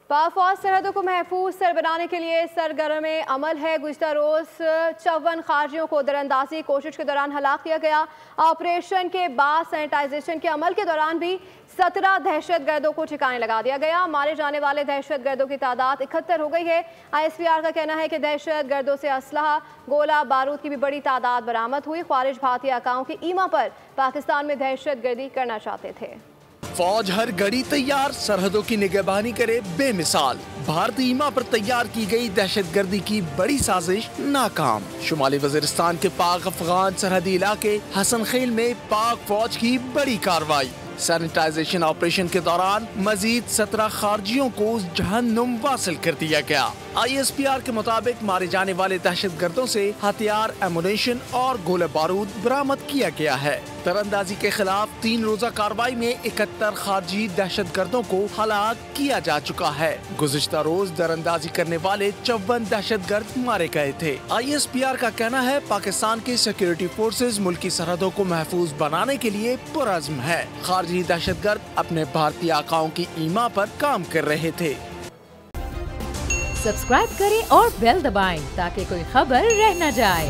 पाक फौज सरहदों को महफूज सर बनाने के लिए सरगर्म अमल है। गुज़िश्ता रोज़ 54 खारजियों को दरअंदाजी कोशिश के दौरान हलाक किया गया। ऑपरेशन के बाद सैनिटाइजेशन के अमल के दौरान भी 17 दहशतगर्दों को ठिकाने लगा दिया गया। मारे जाने वाले दहशतगर्दों की तादाद 71 हो गई है। ISPR का कहना है कि दहशतगर्दों से असलहा, गोला बारूद की भी बड़ी तादाद बरामद हुई। ख्वारिज भारतीय आकाओं की ईमा पर पाकिस्तान में दहशतगर्दी करना चाहते थे। फौज हर घड़ी तैयार, सरहदों की निगहबानी करे बेमिसाल। भारतीय ईमा पर तैयार की गई दहशतगर्दी की बड़ी साजिश नाकाम। शुमाली वजीरिस्तान के पाक अफगान सरहदी इलाके हसन खेल में पाक फौज की बड़ी कार्रवाई। सैनिटाइजेशन ऑपरेशन के दौरान मजीद 17 खारजियों को जहन्नुम वासिल कर दिया गया। ISPR के मुताबिक मारे जाने वाले दहशतगर्दों से हथियार, एमुनेशन और गोले बारूद बरामद किया गया है। तरंदाजी के खिलाफ 3 रोजा कार्रवाई में 71 खारजी दहशतगर्दों को हलाक किया जा चुका है। गुज़िश्ता रोज दरअंदाजी करने वाले 54 दहशतगर्द मारे गए थे। ISPR का कहना है पाकिस्तान की सिक्योरिटी फोर्सेज मुल्की सरहदों को महफूज बनाने के लिए पुरअज़्म है। खारजी दहशतगर्द अपने भारतीय आकाओं की ईमा पर काम कर रहे थे। सब्सक्राइब करें और बेल दबाएं ताकि कोई खबर रह न जाए।